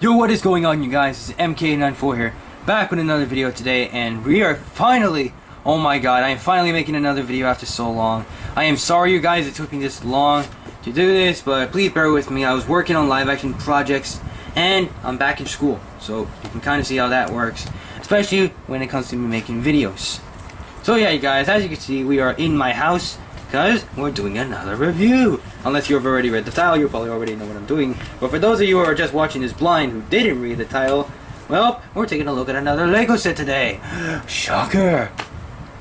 Yo, what is going on, you guys? This is MK894 here, back with another video today, and we are finally, oh my god, I am finally making another video after so long. I am sorry, you guys, it took me this long to do this, but please bear with me. I was working on live action projects, and I'm back in school, so you can kind of see how that works, especially when it comes to me making videos. So yeah, you guys, as you can see, we are in my house, because we're doing another review. Unless you've already read the title, you probably already know what I'm doing. But for those of you who are just watching this blind who didn't read the title, well, we're taking a look at another Lego set today. Shocker!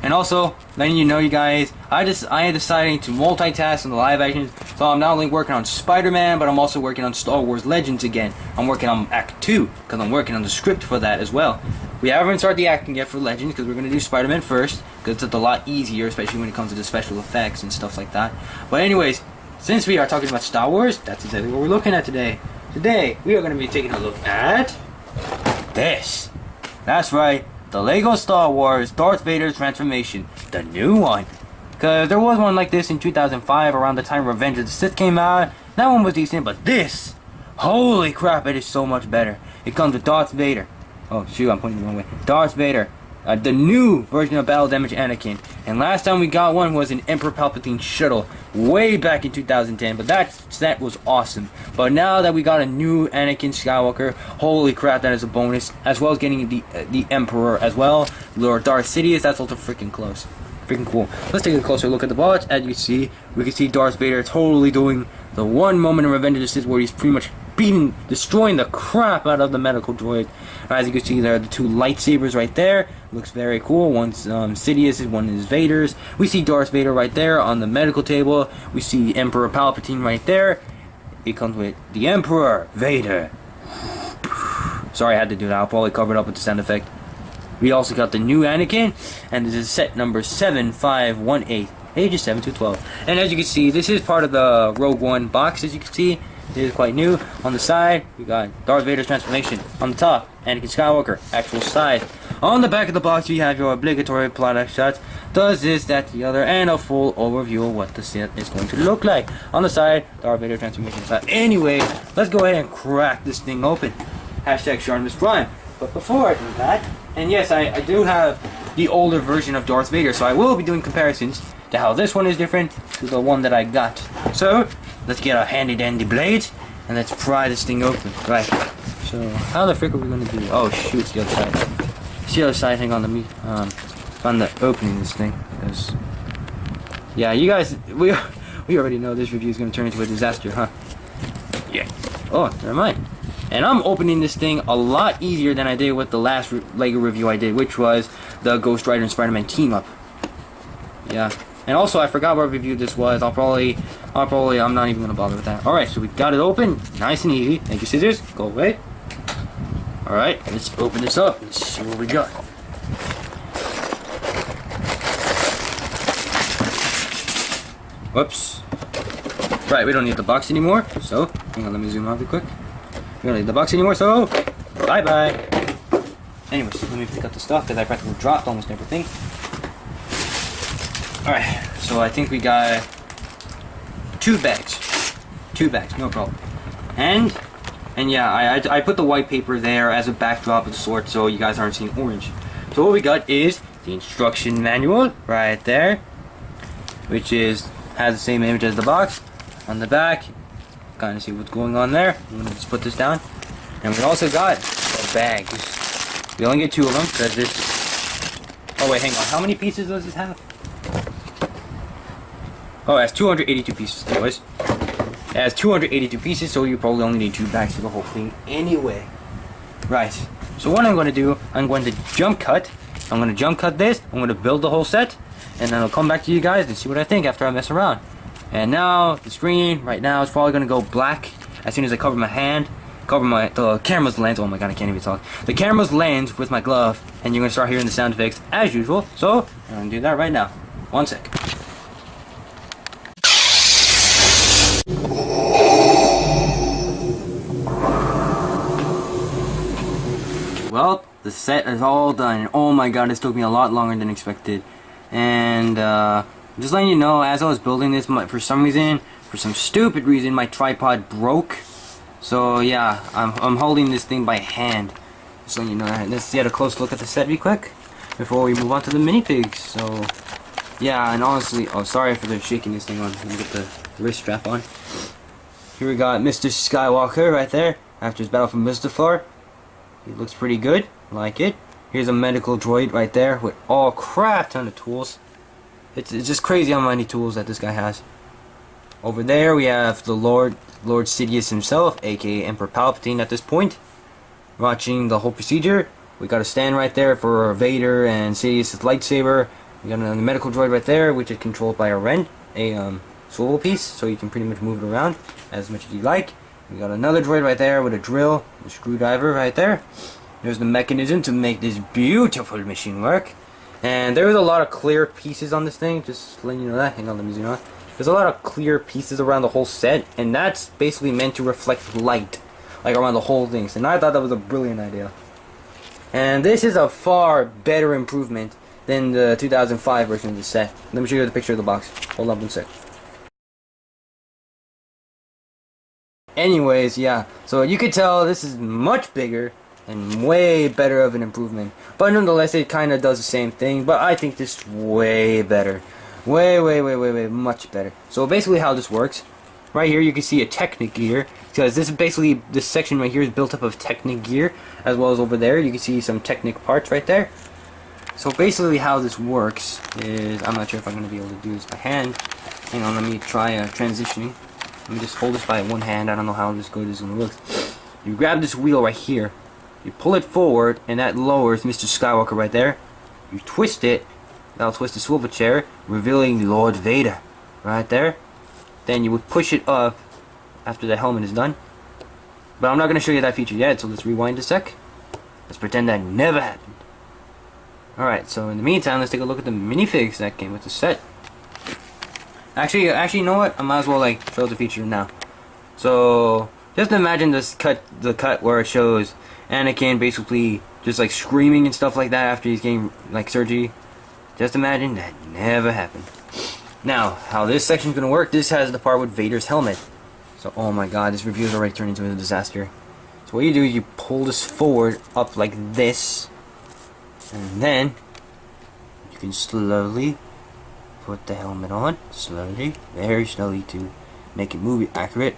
And also, letting you know, you guys, I am deciding to multitask on the live action. So I'm not only working on Spider-Man, but I'm also working on Star Wars Legends again. I'm working on Act 2, because I'm working on the script for that as well. We haven't started the acting yet for Legends, because we're going to do Spider-Man first, because it's a lot easier, especially when it comes to the special effects and stuff like that. But anyways, since we are talking about Star Wars, that's exactly what we're looking at today. Today, we are going to be taking a look at this. That's right, the Lego Star Wars Darth Vader transformation, the new one. Because there was one like this in 2005, around the time Revenge of the Sith came out. That one was decent, but this, holy crap, it is so much better. It comes with Darth Vader. Oh shoot, I'm pointing the wrong way. Darth Vader, the new version of Battle Damage Anakin. And last time we got one was an Emperor Palpatine shuttle, way back in 2010. But that set was awesome. But now that we got a new Anakin Skywalker, holy crap, that is a bonus. As well as getting the Emperor as well, Lord Darth Sidious. That's also freaking close, freaking cool. Let's take a closer look at the box. As you see, we can see Darth Vader totally doing the one moment in Revenge of the Sith where he's pretty much destroying the crap out of the medical droid. As you can see, there are the two lightsabers right there. Looks very cool. One's Sidious's, one is Vader's. We see Darth Vader right there on the medical table. We see Emperor Palpatine right there. It comes with the Emperor Vader. Sorry, I had to do that. I'll probably cover it up with the sound effect. We also got the new Anakin, and this is set number 7518, ages 7 to 12. And as you can see, this is part of the Rogue One box. As you can see, it is quite new. On the side, we got Darth Vader's transformation. On the top, Anakin Skywalker, actual size. On the back of the box, you have your obligatory product shots. Does this, that, the other, and a full overview of what the set is going to look like. On the side, Darth Vader transformation. So anyway, let's go ahead and crack this thing open. Hashtag Sharnmus Prime. But before I do that, and yes, I do have the older version of Darth Vader, so I will be doing comparisons to how this one is different to the one that I got. So let's get our handy dandy blades and let's pry this thing open. Right. So how the frick are we gonna do? Oh shoot, it's the other side. It's the other side. Hang on, let me find the opening this thing. Because yeah, you guys, we already know this review is gonna turn into a disaster, huh? Yeah. Oh, never mind. And I'm opening this thing a lot easier than I did with the last Lego review I did, which was the Ghost Rider and Spider-Man team up. Yeah. And also, I forgot what review this was. I'm not even gonna bother with that. Alright, so we got it open. Nice and easy. Thank you, scissors. Go away. Alright, let's open this up and see what we got. Whoops. Right, we don't need the box anymore. So, hang on, let me zoom out real quick. We don't need the box anymore, so bye-bye. Anyways, let me pick up the stuff because I practically dropped almost everything. Alright, so I think we got two bags, no problem. And yeah, I put the white paper there as a backdrop of the sort so you guys aren't seeing orange. So what we got is the instruction manual right there, which has the same image as the box. On the back, kind of see what's going on there. I'm gonna just put this down. And we also got the bags. We only get two of them because this. Oh wait, hang on. How many pieces does this have? Oh, it has 282 pieces, boys. It has 282 pieces, so you probably only need two bags for the whole thing anyway. Right. So what I'm going to do, I'm going to jump cut. I'm going to jump cut this. I'm going to build the whole set, and then I'll come back to you guys and see what I think after I mess around. And now the screen right now is probably going to go black as soon as I cover my hand, the camera's lens. Oh my god, I can't even talk. The camera's lens with my glove, and you're going to start hearing the sound effects as usual. So I'm going to do that right now. 1 sec. Well, the set is all done. Oh my god, this took me a lot longer than expected. And just letting you know, as I was building this, for some stupid reason, my tripod broke. So yeah, I'm holding this thing by hand. So you know, let's get a close look at the set real quick before we move on to the minifigs. So yeah, and honestly, oh sorry for the shaking this thing on. Let me get the wrist strap on. Here we got Mr. Skywalker right there after his battle from Mustafar. He looks pretty good, like it. Here's a medical droid right there with all crap ton of tools. It's just crazy how many tools that this guy has. Over there we have the Lord Sidious himself, aka Emperor Palpatine at this point, watching the whole procedure. We got a stand right there for Vader and Sidious' lightsaber. We got another medical droid right there, which is controlled by a Ren, a swivel piece, so you can pretty much move it around as much as you like. We got another droid right there with a drill, a screwdriver right there. There's the mechanism to make this beautiful machine work. And there's a lot of clear pieces on this thing, just letting you know that. Hang on, let me zoom out. There's a lot of clear pieces around the whole set, and that's basically meant to reflect light, like around the whole thing. And I thought that was a brilliant idea. And this is a far better improvement than the 2005 version of the set. Let me show you the picture of the box. Hold on one sec. Anyways, yeah, so you could tell this is much bigger and way better of an improvement. But nonetheless, it kind of does the same thing, but I think this is way better. Way, much better. So basically how this works, right here you can see a Technic gear, because this is basically, this section right here is built up of Technic gear, as well as over there you can see some Technic parts right there. So basically how this works is, I'm not sure if I'm going to be able to do this by hand. Hang on, let me try transitioning. Let me just hold this by one hand. I don't know how this good is going to look. You grab this wheel right here, you pull it forward, and that lowers Mr. Skywalker right there. You twist it, that'll twist the swivel chair, revealing Lord Vader right there. Then you would push it up after the helmet is done. But I'm not going to show you that feature yet, so let's rewind a sec. Let's pretend that never happened. Alright, so in the meantime, let's take a look at the minifigs that came with the set. Actually, you know what? I might as well like show the feature now. So just imagine this the cut where it shows Anakin basically just like screaming and stuff like that after he's getting like surgery. Just imagine that never happened. Now, how this section's gonna work? This has the part with Vader's helmet. So, oh my God, this review is already turned into a disaster. So what you do is you pull this forward up like this, and then you can slowly put the helmet on, slowly, very slowly to make it movie accurate.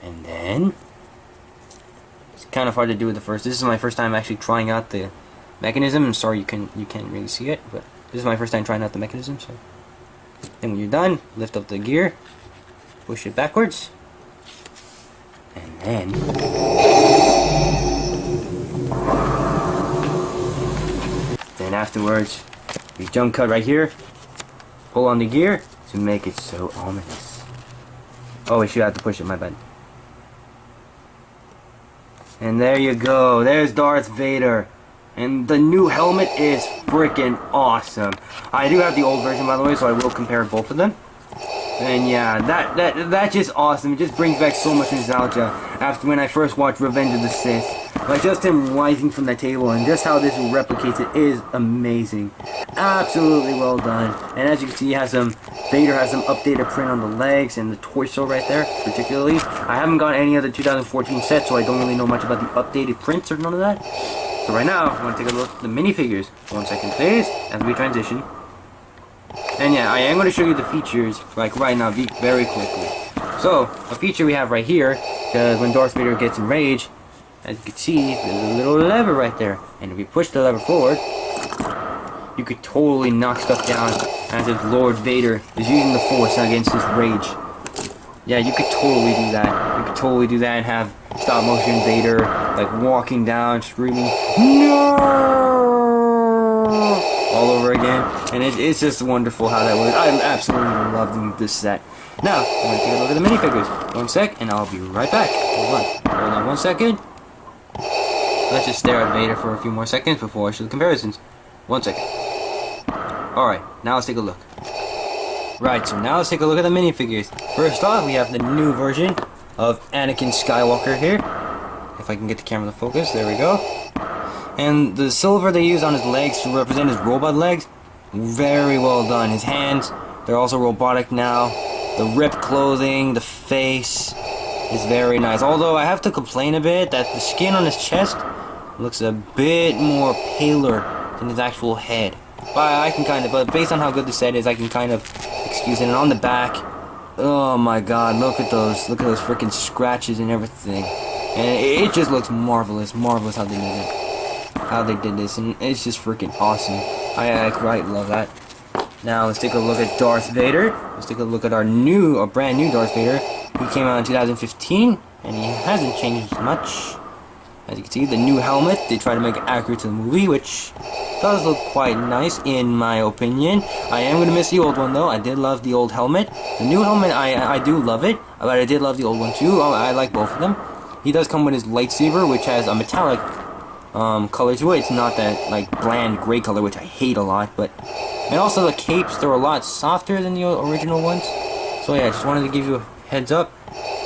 And then it's kind of hard to do with the first. This is my first time actually trying out the mechanism. I'm sorry you can't really see it, but this is my first time trying out the mechanism. So then when you're done, lift up the gear, push it backwards, and then afterwards you jump cut right here, pull on the gear to make it so ominous. Oh, I should have to push it, my bad. And there you go, there's Darth Vader. And the new helmet is freaking awesome. I do have the old version, by the way, so I will compare both of them. And yeah, that's just awesome. It just brings back so much nostalgia after when I first watched Revenge of the Sith. Like just him rising from the table and just how this replicates it is amazing. Absolutely well done. And as you can see, Vader has some updated print on the legs and the torso right there, particularly. I haven't got any other 2014 set, so I don't really know much about the updated prints or none of that. So right now, I want to take a look at the minifigures. 1 second please, as we transition. And yeah, I am going to show you the features, like right now, very quickly. So, a feature we have right here, because when Darth Vader gets enraged, as you can see, there's a little lever right there. And if we push the lever forward, you could totally knock stuff down as if Lord Vader is using the Force against his rage. Yeah, you could totally do that. You could totally do that and have stop motion Vader, like walking down, screaming, "No!" all over again. And it's just wonderful how that works. I'm absolutely loving this set. Now, I'm going to take a look at the minifigures. 1 sec, and I'll be right back. Hold on 1 second. Let's just stare at Vader for a few more seconds before I show the comparisons. 1 second. Alright, now let's take a look. Right, so now let's take a look at the minifigures. First off, we have the new version of Anakin Skywalker here. If I can get the camera to focus, there we go. And the silver they use on his legs to represent his robot legs, very well done. His hands, they're also robotic now. The ripped clothing, the face, is very nice. Although I have to complain a bit that the skin on his chest looks a bit more paler than his actual head. But based on how good the set is, I can kind of excuse it. And on the back, oh my god, look at those freaking scratches and everything. And it just looks marvelous how they did it. How they did this, and it's just freaking awesome. I quite love that. Now let's take a look at Darth Vader. Let's take a look at our brand new Darth Vader. He came out in 2015, and he hasn't changed much. As you can see, the new helmet, they try to make it accurate to the movie, which does look quite nice in my opinion. I am going to miss the old one though. I did love the old helmet. The new helmet, I do love it, but I did love the old one too. I like both of them. He does come with his lightsaber, which has a metallic color to it. It's not that like bland gray color, which I hate a lot. And also the capes, they're a lot softer than the original ones. So yeah, just wanted to give you a heads up.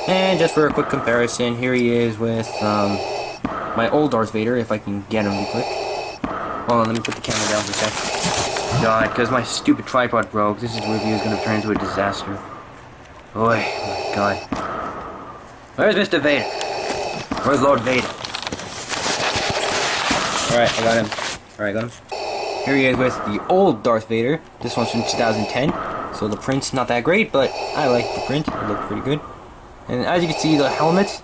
And just for a quick comparison, here he is with my old Darth Vader, if I can get him real quick. Hold on, let me put the camera down for a sec. God, because my stupid tripod broke, this review is going to turn into a disaster. Boy, my God. Where's Mr. Vader? Where's Lord Vader? Alright, I got him. Alright, got him. Here he is with the old Darth Vader. This one's from 2010. So the print's not that great, but I like the print. It looked pretty good. And as you can see, the helmet,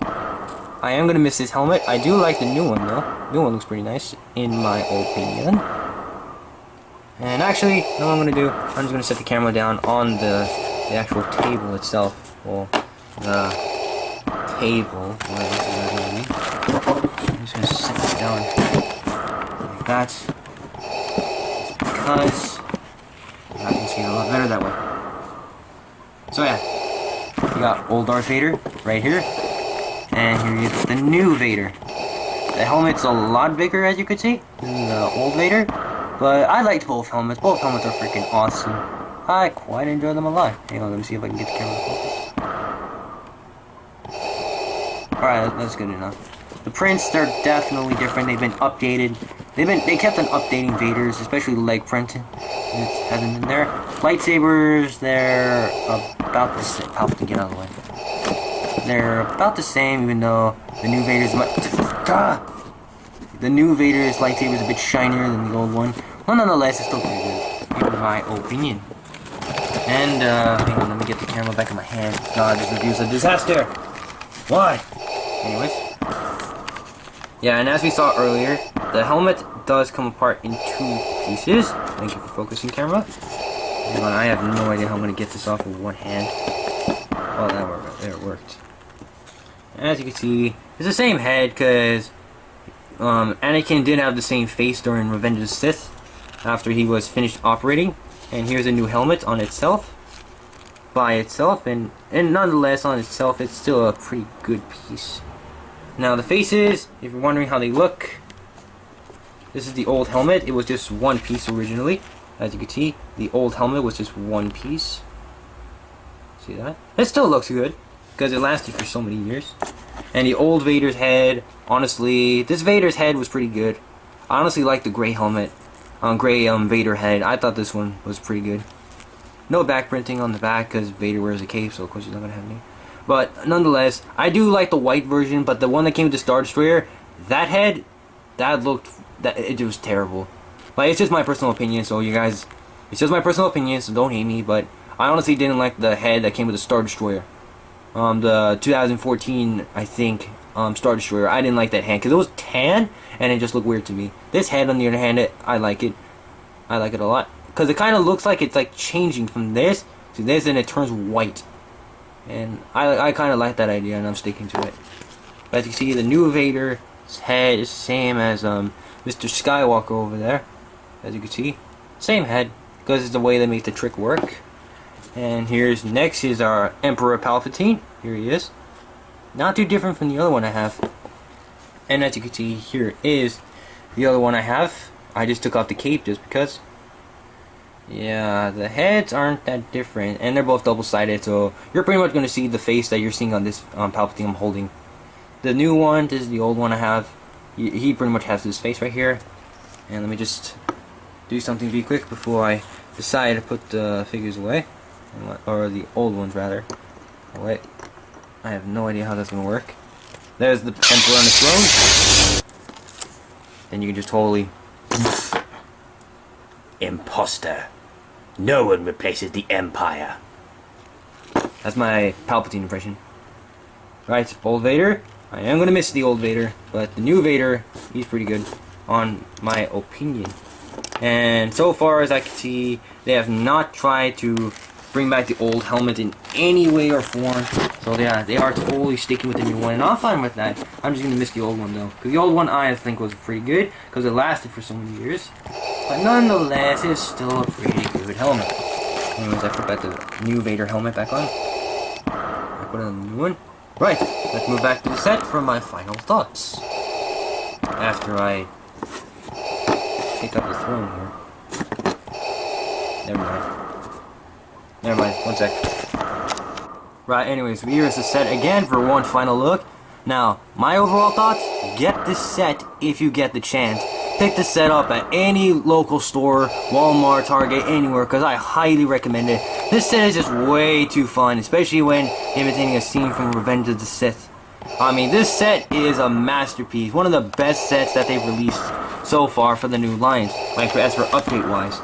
I am going to miss this helmet. I do like the new one though. The new one looks pretty nice, in my opinion. And actually, what I'm going to do, I'm just going to set the camera down on the actual table itself. Well, the table. I'm just going to set it down like that. Because I can see it a lot better that way. So yeah, we got old Darth Vader right here. And here is the new Vader. The helmet's a lot bigger, as you could see, than the old Vader. But I liked both helmets. Both helmets are freaking awesome. I quite enjoy them a lot. Hang on, let me see if I can get the camera to focus. Alright, that's good enough. The prints, they're definitely different. They've been updated. They kept on updating Vaders, especially the leg print. It hasn't been there. Lightsabers, they're about the same. Palpatine, get out of the way. They're about the same, even though the new Vader's the new Vader's lightsaber is a bit shinier than the old one. Well, nonetheless, it's still pretty good, in my opinion. And hang on, let me get the camera back in my hand. God, this review's a disaster. Why? Anyways, yeah, and as we saw earlier, the helmet does come apart in two pieces. Thank you for focusing, camera. Hang on, I have no idea how I'm gonna get this off with one hand. Oh, that worked. There, it worked. As you can see, it's the same head because Anakin did have the same face during Revenge of the Sith after he was finished operating. And here's a new helmet on itself, by itself, and nonetheless on itself, it's still a pretty good piece. Now the faces, if you're wondering how they look, this is the old helmet. It was just one piece originally. As you can see, the old helmet was just one piece. See that? It still looks good because it lasted for so many years. And the old Vader's head, honestly, this Vader's head was pretty good. I honestly like the gray helmet, gray Vader head. I thought this one was pretty good. No back printing on the back because Vader wears a cape, so of course he's not gonna have any. But nonetheless, I do like the white version. But the one that came with the Star Destroyer, that head, it was terrible. But it's just my personal opinion, so you guys, it's just my personal opinion, so don't hate me. But I honestly didn't like the head that came with the Star Destroyer. The 2014, I think, Star Destroyer. I didn't like that hand because it was tan and it just looked weird to me. This head, on the other hand, I like it. I like it a lot because it kind of looks like it's like changing from this to this, and it turns white. And I kind of like that idea, and I'm sticking to it. But as you see, the new Vader's head is the same as Mr. Skywalker over there. As you can see, same head because it's the way they make the trick work. And next is our Emperor Palpatine. Here he is. Not too different from the other one I have. And as you can see, here is the other one I have. I just took off the cape just because. Yeah, the heads aren't that different. And they're both double-sided, so you're pretty much going to see the face that you're seeing on this Palpatine I'm holding. The new one, this is the old one I have. He pretty much has this face right here. And let me just do something really quick before I decide to put the figures away. Or the old ones rather. Oh, wait. I have no idea how that's gonna work. There's the Emperor on the throne. Then you can just totally... Imposter. No one replaces the Empire. That's my Palpatine impression. Right, old Vader. I am gonna miss the old Vader, but the new Vader, he's pretty good, on my opinion. And so far as I can see, they have not tried to bring back the old helmet in any way or form. So yeah, they are totally sticking with the new one, and I'm fine with that. I'm just gonna miss the old one though, because the old one I think was pretty good, because it lasted for so many years. But nonetheless, it's still a pretty good helmet. Anyways, I put back the new Vader helmet back on. I put on the new one. Right, let's move back to the set for my final thoughts. After I pick up the throne here. Never mind, one sec. Right, anyways, here's the set again for one final look. Now, my overall thoughts, get this set if you get the chance. Pick the set up at any local store, Walmart, Target, anywhere, because I highly recommend it. This set is just way too fun, especially when imitating a scene from Revenge of the Sith. I mean, this set is a masterpiece, one of the best sets that they've released so far for the new lines, like as for update-wise.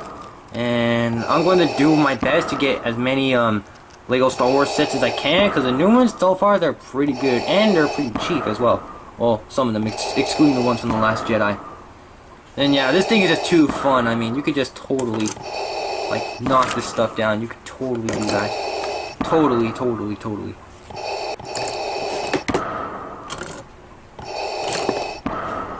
And I'm going to do my best to get as many Lego Star Wars sets as I can, because the new ones so far, they're pretty good, and they're pretty cheap as well. Well, some of them, excluding the ones from The Last Jedi. And yeah, this thing is just too fun. I mean, you could just totally, like, knock this stuff down. You could totally do that. Totally.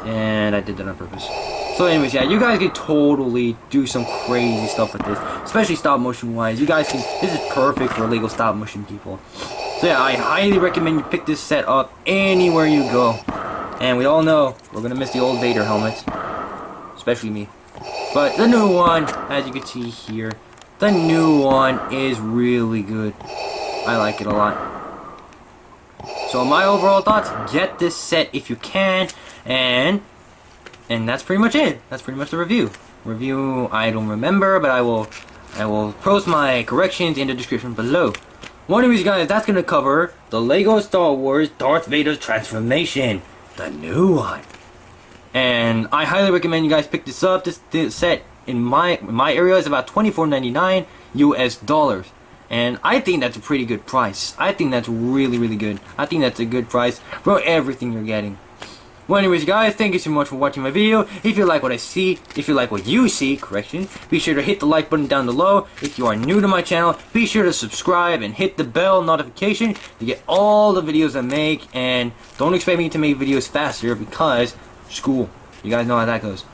And I did that on purpose. So anyways, yeah, you guys could totally do some crazy stuff with this. Especially stop motion wise. You guys can, this is perfect for Lego stop motion people. So yeah, I highly recommend you pick this set up anywhere you go. And we all know, we're gonna miss the old Vader helmet. Especially me. But the new one, as you can see here, the new one is really good. I like it a lot. So my overall thoughts, get this set if you can, and that's pretty much it. That's pretty much the review. I don't remember, but I will post my corrections in the description below. One of these guys, that's gonna cover the Lego Star Wars Darth Vader's transformation, the new one. And I highly recommend you guys pick this up. This set in my area is about $24.99 US dollars. And I think that's a pretty good price. I think that's really good. I think that's a good price for everything you're getting. Well, anyways, guys, thank you so much for watching my video. If you like what I see, if you like what you see, be sure to hit the like button down below. If you are new to my channel, be sure to subscribe and hit the bell notification to get all the videos I make. And don't expect me to make videos faster because school. You guys know how that goes.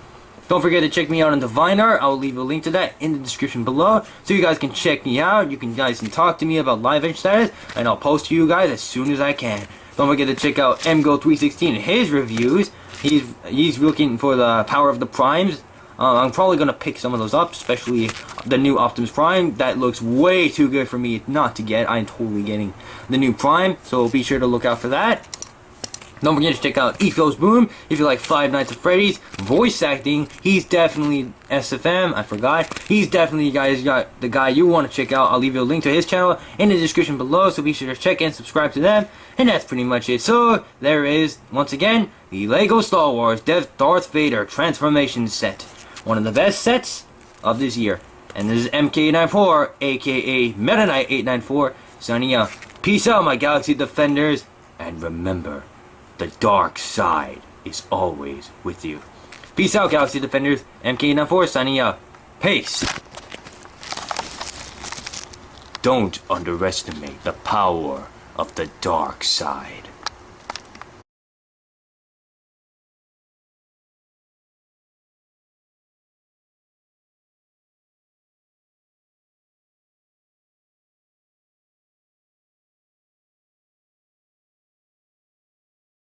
Don't forget to check me out on the Vine Art. I will leave a link to that in the description below, so you guys can check me out. You guys can talk to me about live edge status, and I'll post to you guys as soon as I can. Don't forget to check out MGO316 and his reviews. He's looking for the power of the primes. I'm probably gonna pick some of those up, especially the new Optimus Prime. That looks way too good for me not to get. I'm totally getting the new Prime, so be sure to look out for that. Don't forget to check out Ethos Boom if you like Five Nights at Freddy's voice acting. He's definitely SFM. I forgot. He's definitely the guy you want to check out. I'll leave you a link to his channel in the description below, so be sure to check and subscribe to them. And that's pretty much it. So there is once again the Lego Star Wars Darth Vader transformation set, one of the best sets of this year. And this is MK894, aka Meta Knight 894, signing out. Peace out, my Galaxy Defenders, and remember, the dark side is always with you. Peace out, Galaxy Defenders. MK894 signing out. Peace. Don't underestimate the power of the dark side.